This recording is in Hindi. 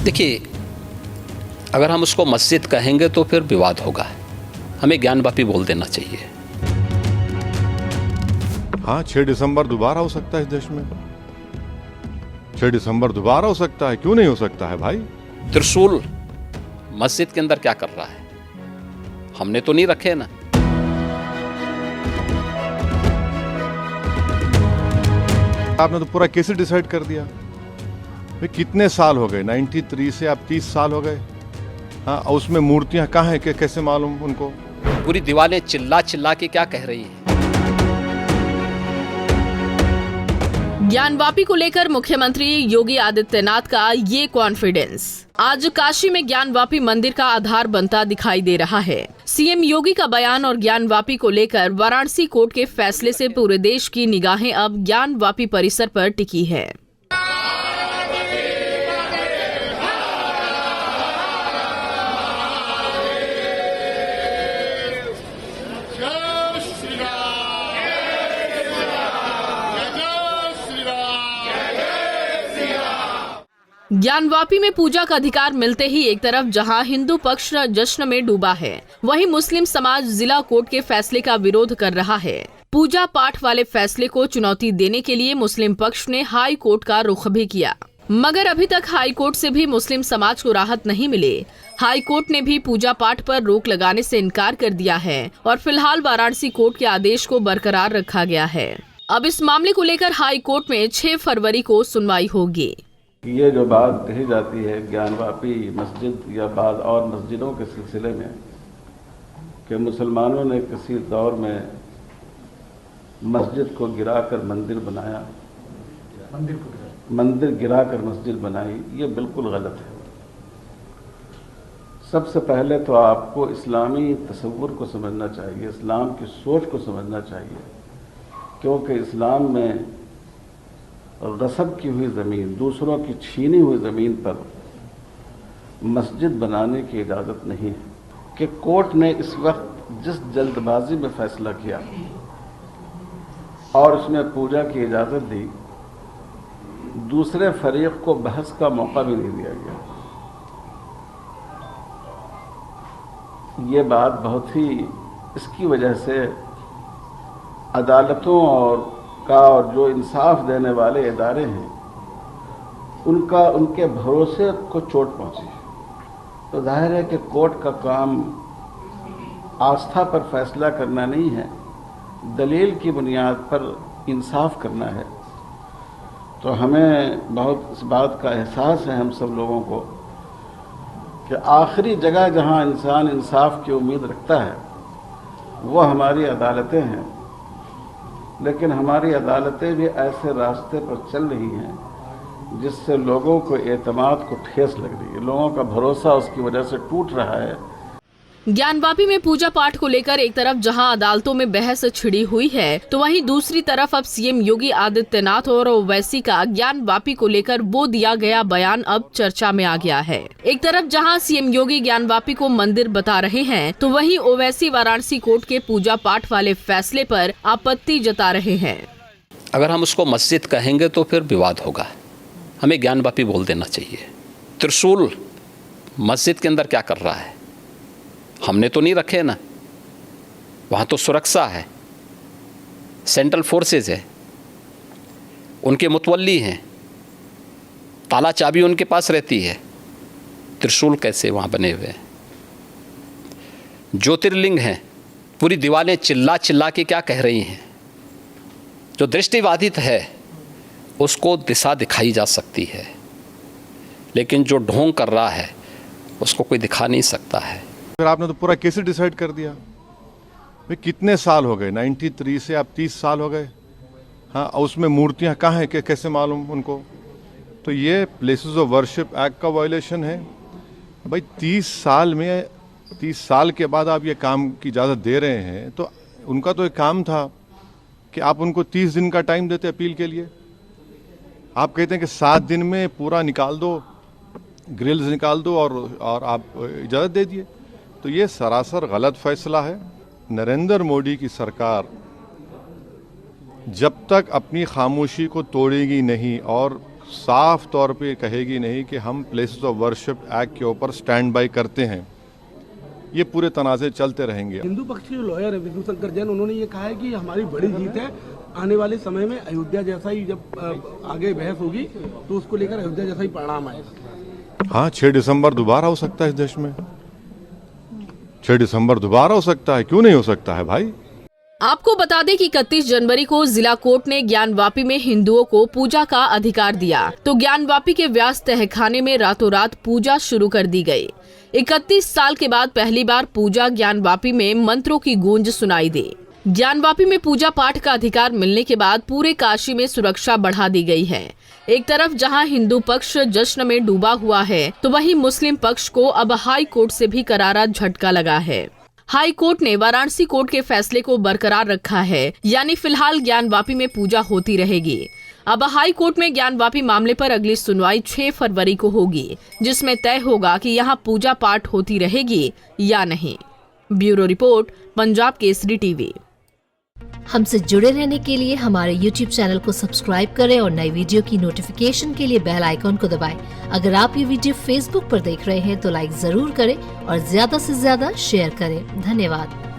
देखिए, अगर हम उसको मस्जिद कहेंगे तो फिर विवाद होगा। हमें ज्ञानवापी बोल देना चाहिए। हाँ, 6 दिसंबर दोबारा हो सकता है इस देश में। 6 दिसंबर दोबारा हो सकता है, क्यों नहीं हो सकता है भाई? त्रिशूल मस्जिद के अंदर क्या कर रहा है? हमने तो नहीं रखे ना। आपने तो पूरा केस डिसाइड कर दिया। भाई कितने साल हो गए? 93 से आप 30 साल हो गए। हाँ, और उसमें मूर्तियां कहाँ हैं? कैसे मालूम उनको? पूरी दीवारें चिल्ला चिल्ला के क्या कह रही हैं? ज्ञानवापी को लेकर मुख्यमंत्री योगी आदित्यनाथ का ये कॉन्फिडेंस आज काशी में ज्ञानवापी मंदिर का आधार बनता दिखाई दे रहा है। सीएम योगी का बयान और ज्ञानवापी को लेकर वाराणसी कोर्ट के फैसले से पूरे देश की निगाहें अब ज्ञानवापी परिसर पर टिकी है। ज्ञानवापी में पूजा का अधिकार मिलते ही एक तरफ जहां हिंदू पक्ष जश्न में डूबा है, वहीं मुस्लिम समाज जिला कोर्ट के फैसले का विरोध कर रहा है। पूजा पाठ वाले फैसले को चुनौती देने के लिए मुस्लिम पक्ष ने हाई कोर्ट का रुख भी किया, मगर अभी तक हाई कोर्ट से भी मुस्लिम समाज को राहत नहीं मिली। हाई कोर्ट ने भी पूजा पाठ पर रोक लगाने से इनकार कर दिया है और फिलहाल वाराणसी कोर्ट के आदेश को बरकरार रखा गया है। अब इस मामले को लेकर हाई कोर्ट में 6 फरवरी को सुनवाई होगी। ये जो बात कही जाती है ज्ञानवापी मस्जिद या बाद और मस्जिदों के सिलसिले में कि मुसलमानों ने किसी दौर में मस्जिद को गिराकर मंदिर बनाया, मंदिर गिराकर मस्जिद बनाई, ये बिल्कुल गलत है। सबसे पहले तो आपको इस्लामी तसव्वुर को समझना चाहिए, इस्लाम की सोच को समझना चाहिए, क्योंकि इस्लाम में गसब की हुई ज़मीन, दूसरों की छीनी हुई ज़मीन पर मस्जिद बनाने की इजाज़त नहीं है। कि कोर्ट ने इस वक्त जिस जल्दबाजी में फ़ैसला किया और उसमें पूजा की इजाज़त दी, दूसरे फरीक को बहस का मौका भी नहीं दिया गया। ये बात बहुत ही, इसकी वजह से अदालतों और जो इंसाफ देने वाले इदारे हैं उनके भरोसे को चोट पहुंची। तो जाहिर है कि कोर्ट का काम आस्था पर फैसला करना नहीं है, दलील की बुनियाद पर इंसाफ करना है। तो हमें बहुत इस बात का एहसास है हम सब लोगों को कि आखिरी जगह जहां इंसान इंसाफ की उम्मीद रखता है वो हमारी अदालतें हैं, लेकिन हमारी अदालतें भी ऐसे रास्ते पर चल रही हैं जिससे लोगों को एतमाद को ठेस लग रही है, लोगों का भरोसा उसकी वजह से टूट रहा है। ज्ञानवापी में पूजा पाठ को लेकर एक तरफ जहां अदालतों में बहस छिड़ी हुई है, तो वहीं दूसरी तरफ अब सीएम योगी आदित्यनाथ और ओवैसी का ज्ञानवापी को लेकर वो दिया गया बयान अब चर्चा में आ गया है। एक तरफ जहां सीएम योगी ज्ञानवापी को मंदिर बता रहे हैं, तो वहीं ओवैसी वाराणसी कोर्ट के पूजा पाठ वाले फैसले पर आपत्ति जता रहे हैं। अगर हम उसको मस्जिद कहेंगे तो फिर विवाद होगा। हमें ज्ञानवापी बोल देना चाहिए। त्रिशूल मस्जिद के अंदर क्या कर रहा है? हमने तो नहीं रखे ना। वहाँ तो सुरक्षा है, सेंट्रल फोर्सेज है, उनके मुतवल्ली हैं, ताला चाबी उनके पास रहती है। त्रिशूल कैसे वहाँ बने हुए हैं? ज्योतिर्लिंग हैं, पूरी दीवारें चिल्ला चिल्ला के क्या कह रही हैं? जो दृष्टिबाधित है उसको दिशा दिखाई जा सकती है, लेकिन जो ढोंग कर रहा है उसको कोई दिखा नहीं सकता है। फिर आपने तो पूरा केस डिसाइड कर दिया। भाई कितने साल हो गए? 93 से आप 30 साल हो गए। हाँ, और उसमें मूर्तियां कहाँ हैं? कैसे मालूम उनको? तो ये प्लेसेस ऑफ वर्शिप एक्ट का वायलेशन है। भाई 30 साल के बाद आप ये काम की इजाज़त दे रहे हैं, तो उनका तो एक काम था कि आप उनको 30 दिन का टाइम देते अपील के लिए। आप कहते हैं कि 7 दिन में पूरा निकाल दो, ग्रिल्स निकाल दो और आप इजाज़त दे दिए। तो ये सरासर गलत फैसला है। नरेंद्र मोदी की सरकार जब तक अपनी खामोशी को तोड़ेगी नहीं और साफ तौर पे कहेगी नहीं कि हम प्लेसेस ऑफ वर्शिप एक्ट के ऊपर स्टैंड बाय करते हैं, ये पूरे तनाज़े चलते रहेंगे। हिंदू पक्ष के जो लॉयर है विष्णु शंकर जैन, उन्होंने ये कहा है कि हमारी बड़ी जीत है, आने वाले समय में अयोध्या जैसा ही जब आगे बहस होगी तो उसको लेकर अयोध्या जैसा ही परिणाम आएगा। हाँ, 6 दिसंबर दोबारा हो सकता है इस देश में, 6 दिसंबर दोबारा हो सकता है, क्यों नहीं हो सकता है भाई। आपको बता दें कि 31 जनवरी को जिला कोर्ट ने ज्ञानवापी में हिंदुओं को पूजा का अधिकार दिया, तो ज्ञानवापी के व्यास तहखाने में रातों रात पूजा शुरू कर दी गई। 31 साल के बाद पहली बार पूजा ज्ञानवापी में मंत्रों की गूंज सुनाई दी। ज्ञानवापी में पूजा पाठ का अधिकार मिलने के बाद पूरे काशी में सुरक्षा बढ़ा दी गई है। एक तरफ जहां हिंदू पक्ष जश्न में डूबा हुआ है, तो वहीं मुस्लिम पक्ष को अब हाई कोर्ट से भी करारा झटका लगा है। हाई कोर्ट ने वाराणसी कोर्ट के फैसले को बरकरार रखा है, यानी फिलहाल ज्ञानवापी में पूजा होती रहेगी। अब हाई कोर्ट में ज्ञानवापी मामले पर अगली सुनवाई 6 फरवरी को होगी, जिसमें तय होगा कि यहां पूजा पाठ होती रहेगी या नहीं। Bureau report, Punjab Kesari TV. हमसे जुड़े रहने के लिए हमारे YouTube चैनल को सब्सक्राइब करें और नई वीडियो की नोटिफिकेशन के लिए बेल आइकॉन को दबाएं। अगर आप ये वीडियो Facebook पर देख रहे हैं तो लाइक जरूर करें और ज्यादा से ज्यादा शेयर करें। धन्यवाद।